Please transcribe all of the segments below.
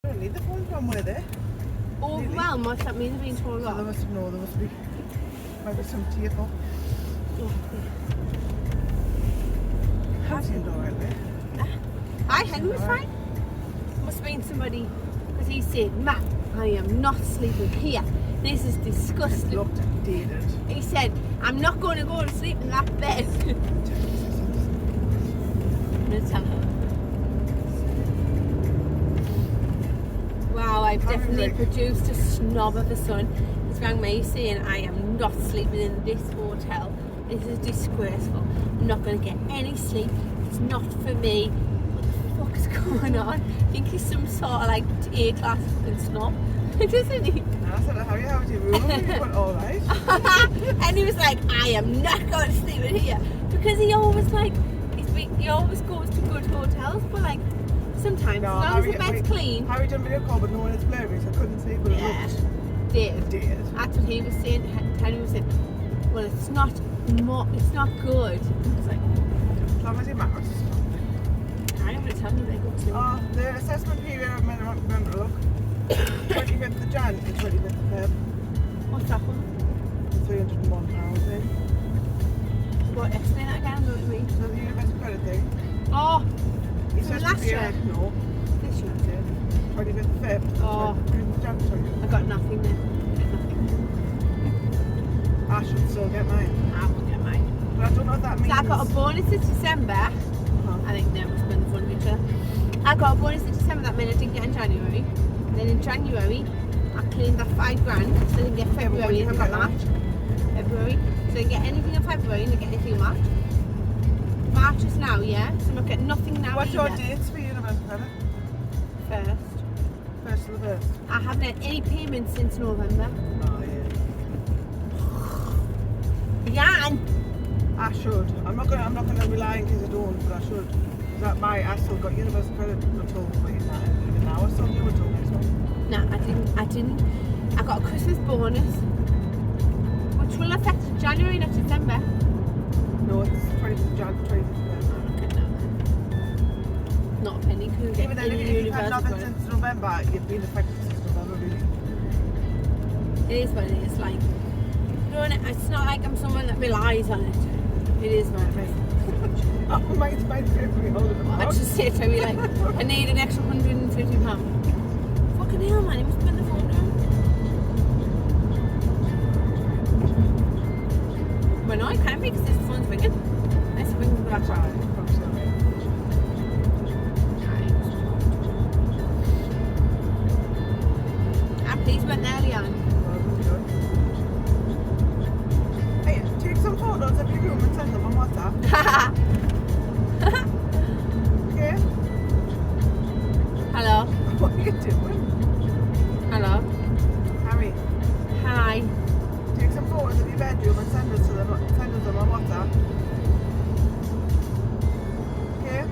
Apparently the phone's gone with it. Overwhelmed, what's that mean? They're being told So off. there must be maybe some tape up. I've seen it already. I Henry was fine. Must have been somebody, because he said, Matt, I am not sleeping here. This is disgusting. It looked dated. He said, I'm not going to go to sleep in that bed. I'm going to tell her. Wow, I've definitely produced a snob of a son. He's rang me saying, I am not sleeping in this hotel. This is disgraceful. I'm not going to get any sleep. It's not for me. What the fuck is going on? I think he's some sort of like A-class fucking snob. Doesn't he? And I said, how would you room? You went, alright. And he was like, I am not going to sleep in here. Because he always like, he always goes to good hotels, but like, sometimes, No, as long as the bed's clean. Harry done video call, but no one is blurry, so I couldn't see, but it looked dated. That's what he was saying. Henry was saying, well, it's not good. It's like, as long as he matters. I'm going to tell you they go to. Oh, the assessment period, I remember to look. 25th of Jan to 25th of Feb. What's that one? 301 pounds in. What, explain that again, know what I mean? So the university credit thing. Oh, He says last year? No. This year. 25th of Feb. Oh. 25th of Jan, sorry. I got nothing then. Nothing. I should still get mine. I will get mine. But I don't know what that means. So I got a bonus in December. I think they must have been the fun of each other. I got a bonus in December that meant I didn't get in January. And then in January, I claimed that £5 grand, so I didn't get February and I got March. February. So I didn't get anything in February and I didn't get anything in March. March is now, yeah? So I'm not getting nothing now. What's your either. dates for university credit? First. Of the first. I haven't had any payments since November. Oh yeah. Jan! I should. I'm not gonna rely in case I don't, but I should. I still got university credit until even now I still do until next month. No, I didn't. I got a Christmas bonus, which will affect January, not December. No, it's 20th of Jan, 20th of Feb. Okay, no. Not a penny. Even then, if you've had nothing since November, you've been affected since November, really. It is what it is. Like, it's not like I'm someone that relies on it. It is what it is. Oh, mine's my February holiday. I just say to me like, I need an extra £150. Fucking hell, man! You must put the phone down. Well, no, I can't because this phone's ringing. Let's ring the back side. Please went early on. Hey, take some photos of your room and send them on WhatsApp. Okay? Hello? What are you doing? Hello? Harry, Hi. take some photos of your bedroom and send us them on WhatsApp. Okay?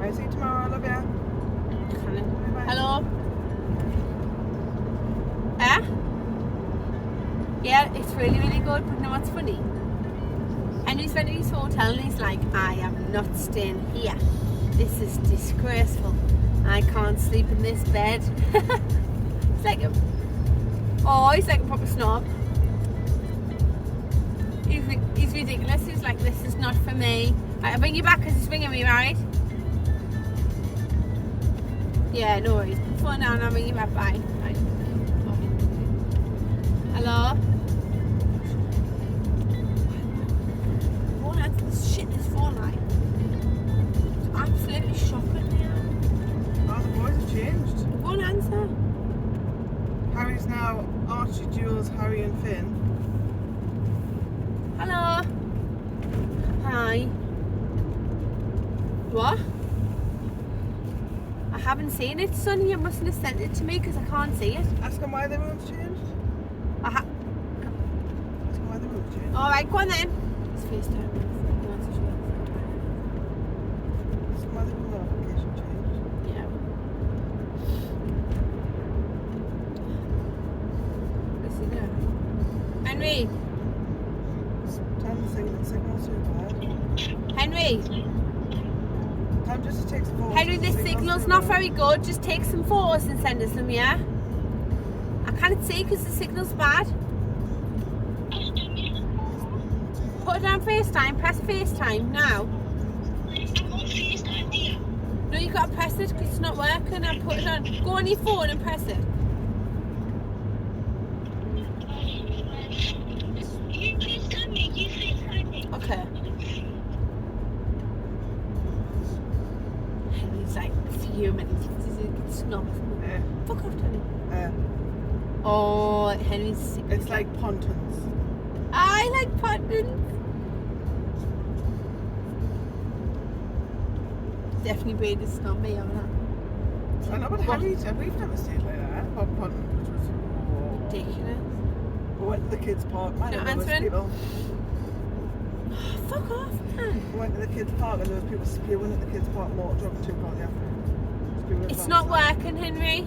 I'll see you tomorrow, I love you. Bye. Hello? Yeah, it's really, really good, but you know what's funny? And he's went to his hotel and he's like, I am not staying here. This is disgraceful. I can't sleep in this bed. He's like a proper snob. He's ridiculous. He's like, this is not for me. I'll bring you back because he's ringing me, right? Yeah, no worries. Put the phone down and I'll ring you back. Bye. Bye. Hello? Won't answer this shit, this phone line. It's absolutely shocking now. Oh, the boys have changed. It won't answer. Harry's now Archie, Jules, Harry and Finn. Hello? Hi. What? I haven't seen it, son. You mustn't have sent it to me because I can't see it. Ask him why the room's changed. Ask him why the room's changed. Alright, go on then. It's FaceTime. Ask him why the room notification changed. Yeah. What's he doing? Henry! Time to sing the signal's too bad. Henry! Time just to take some photos. Henry, this signal signal's not very good. Just take some photos and send us them, yeah? I can't see because the signal's bad. Put it on FaceTime. Press FaceTime now. I'm on FaceTime, dear. No, you got to press it because it's not working. I put it on. Go on your phone and press it. You FaceTime me, you FaceTime me. Okay. Henry's like fuming. It's not. Fuck off, Tony. Oh, Henry's sick. It's like pontons. I like pontons. Definitely braid is not me, I'm not. I know, but we've never stayed like that. Pontons, which was Ridiculous. We went to the kids' park, man. No And there was answering? people. Fuck off, man. We went to the kids' park and there was people spewing at the kids' park motor truck 2 o'clock in the afternoon. Spewing at It's the not outside. working, Henry.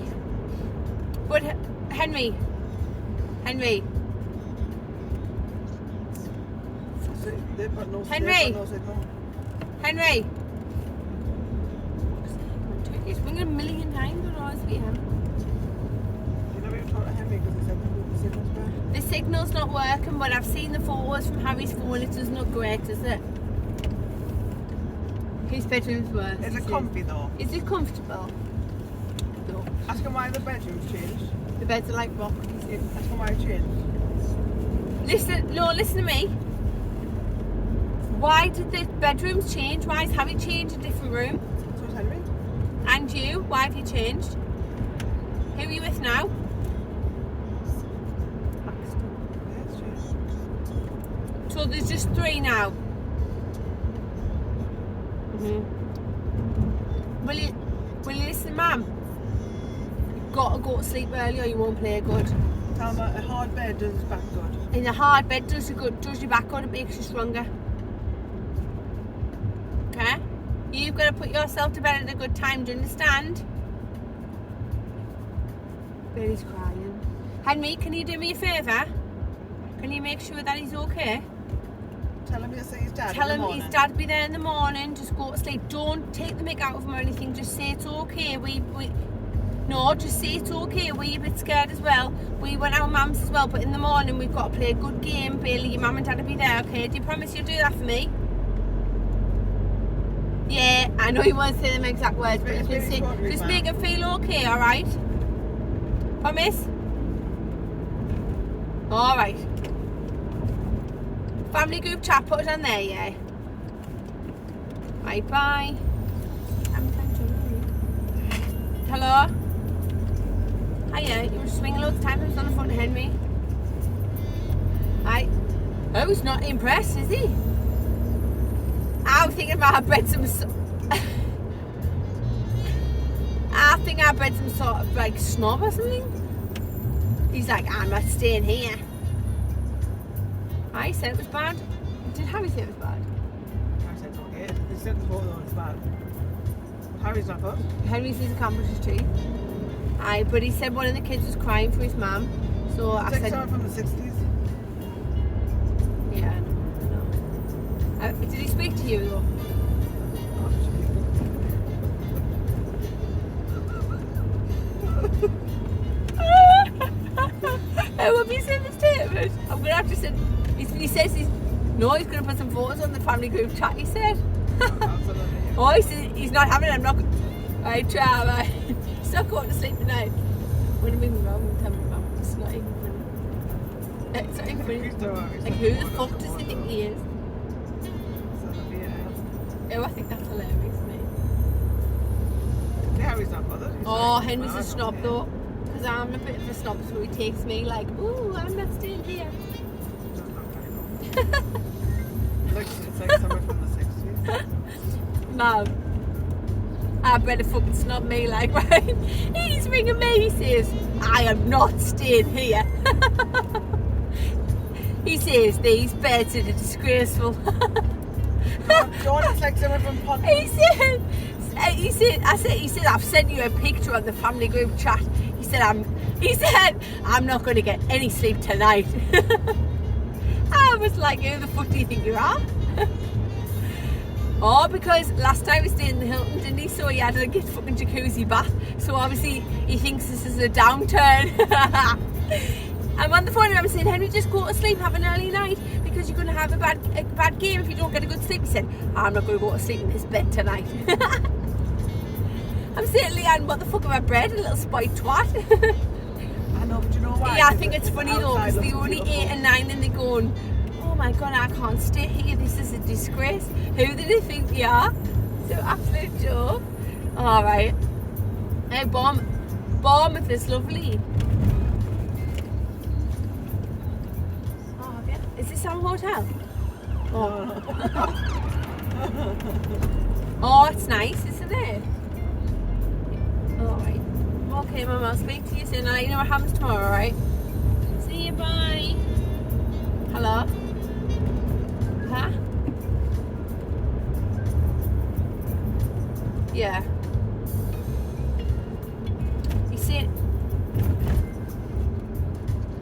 But Henry. They've got no Henry. they've got no signal. Henry. He's ringing a million times on ours VM. You never even talked to Henry because he said the signal's bad. The signal's not working, but I've seen the photos from Harry's phone. It doesn't look great, does it? His bedroom's worse. Is it comfy though? Is it comfortable? No. Ask him why the bedroom's changed. The beds are like rock. Ask him why it changed. Listen to me. Why did the bedrooms change? Why has Harry changed a different room? So is Henry. And you? Why have you changed? Who are you with now? Yeah, it's changed. So there's just 3 now. Will you listen, Mum? You've got to go to sleep early or you won't play good. Tell him that a hard bed does his back good. In a hard bed does your back good, it makes you stronger. Okay? You've got to put yourself to bed at a good time, do you understand? Baby's crying. Henry, can you do me a favour? Can you make sure that he's okay? Tell him you'll see his dad. Tell in him the his morning. dad will be there in the morning, just go to sleep. Don't take the mick out of him or anything, just say it's okay. No, just say it's okay. We're a bit scared as well. We went out with Mum's as well, but in the morning we've got to play a good game. Bailey, your mum and dad will be there, okay? Do you promise you'll do that for me? Yeah, I know you won't say them exact words, but you can say, just make him feel okay, alright? Promise? Alright. Family group chat, put it on there, yeah? Right, bye. Hello? Hiya, you were just ringing loads of times. I was on the phone to Henry. Right. Oh, he's not impressed, is he? I was thinking about I bred some I think I bred some sort of like snob or something. He's like, I'm not staying here. I said it was bad. Did Harry say it was bad? I said it's okay. He said before though it's bad. But Harry's not good. Henry says he can't brush his teeth. Aye, but he said one of the kids was crying for his mum. So I It's like said, someone from the 60s. yeah, I know. Did he speak to you though? Hey, what have you said this statement? I'm going to have to send... He says he's going to put some photos on the family group chat, he said. Absolutely. Oh, he said he's not having it. I'm not... Right, try, right. He's not going to sleep tonight. I'm going to bring me round and tell me about it. It's not even funny. It's not even funny. Like, who the fuck does he think he is? Oh, I think that's hilarious, mate. Harry's not bothered. He's Oh, like, Henry's "No, a it's snob okay." though. Because I'm a bit of a snob, so he takes me like, ooh, I'm not staying here. It's like someone from the 60s. Mum, I better fucking snob me like, right? He's ringing me, he says, I am not staying here. He says these beds are disgraceful. John, it's like someone from Pont. He said, I've sent you a picture on the family group chat. He said, I'm not going to get any sleep tonight. I was like, who the fuck do you think you are? Oh, because last time we stayed in the Hilton, didn't he? So he had to get fucking jacuzzi bath. So obviously he thinks this is a downturn. I'm on the phone and I'm saying, Henry, just go to sleep, have an early night, because you're going to have a bad game if you don't get a good sleep. He said, I'm not going to go to sleep in this bed tonight. I'm saying, Leanne, what the fuck am I bred? A little spite twat. I know, but you know why? Yeah, I think it's funny though, because they're only 8 and 9 and they're going, oh my god, I can't stay here, this is a disgrace. Who do they think they are? So absolute joke. Alright. Hey, Bournemouth is lovely. Oh, have you? Is this our hotel? Oh. Oh, it's nice, isn't it? Alright. Okay, Mum, I'll speak to you soon. I'll let you know what happens tomorrow, right? See you, bye. Hello? Huh? Yeah. You see it?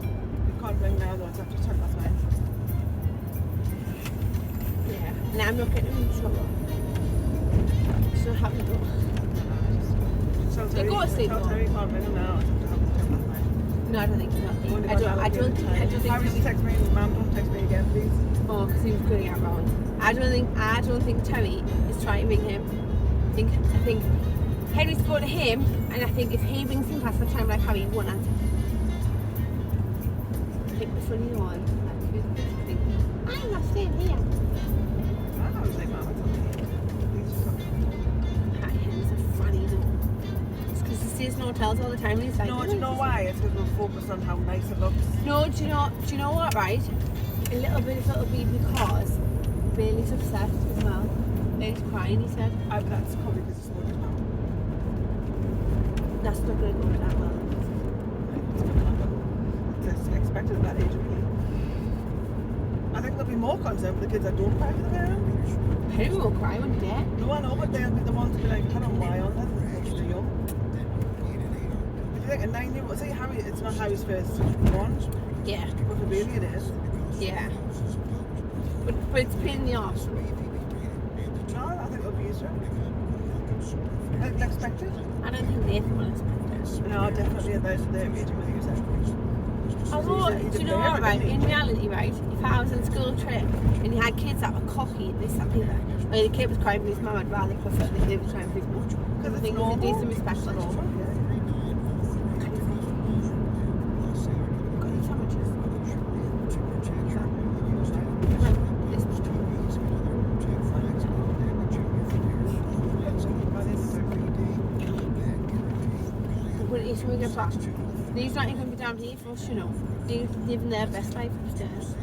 You can't ring now, though. I have to turn that way. Yeah. Now I'm not getting in trouble. So happy though. Tell You Terry, go to sleep, tell though. Terry you can't ring him now. I have to turn that way. No, I don't think so. Only I don't think Harry, just text me. Mum, don't text me again, please. Oh, because he was going out wrong. I don't think Terry is trying to ring him. I think Henry's going to him, and I think if he rings him past the time like Harry, he won't answer. I think the funny one. I'm not staying here. I was like, Mum, please just come. Hi, Henry's a funny though. It's because he stays in hotels all the time. And he's like, No, do you know why? It's because we're focused on how nice it looks. No, do you know what, right? A little bit of it'll be because Bailey's upset as well. Bailey's crying, he said. That's probably because it's morning now. That's not going to go that well. It's expected at that age, really. I think they'll be more concerned for the kids that don't cry for the parents. Henry won't cry one day. No, I know, but they'll be the ones to be like, I don't know why on that. They're young. But you think a 9-year-old, say Harry, it's not Harry's first one, Yeah, but for Bailey it is. yeah. But it's a pain in the arse. No, I think it'll be easier. Expected? I don't think Nathan will expect it. No, definitely at their age, what you said. Although, he's a do you know parent, what, right? isn't he? In reality, right, if I was on a school trip and you had kids that were cocky and this, that, and the other, or the kid was crying for his mum, I'd rather prefer the kid was crying for his mum. Because I think it's a decent respect for normal. children. Yeah. Got any sandwiches? This one. We'll eat when we get back. These not even going to be down here for us, you know. They're living their best life upstairs.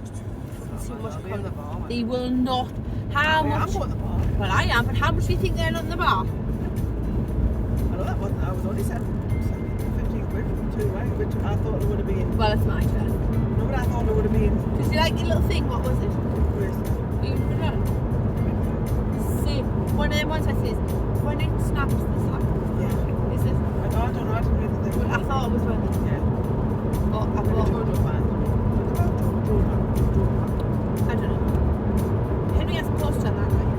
See much I'll be in the bar, they will not. How Yeah, much? I'm going to the bar. Well, I am, but how much do you think they're not in the bar? I know that wasn't, I was only 15 quid for 2, right? Which I thought it would have been. Well, it's my turn. No, but I thought it would have been. Because you like the little thing, what was it? With, You put it on. See, one of them ones that says, when it snaps, this happens. yeah. Is it? I don't know, I didn't read the thing. Well, I thought it was one. Yeah. But I Maybe bought Jojo fan. I don't know. Henry has a poster on that, right?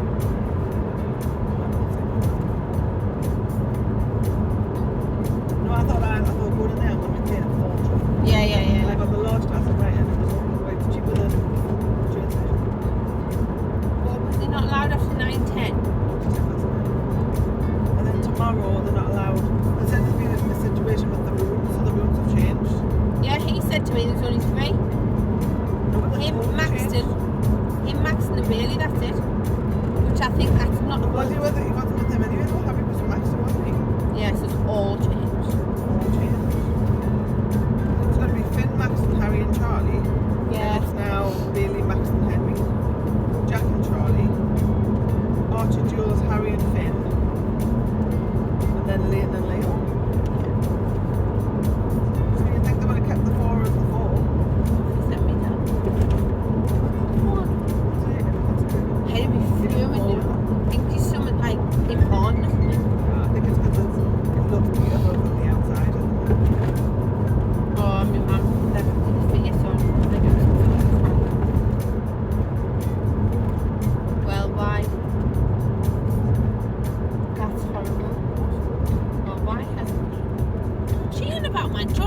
No, I thought going in there and we paid a fortune. Yeah. And I got the large glass of wine and it was way cheaper than train station. Well, was they not allowed after 9:10? And then about, man?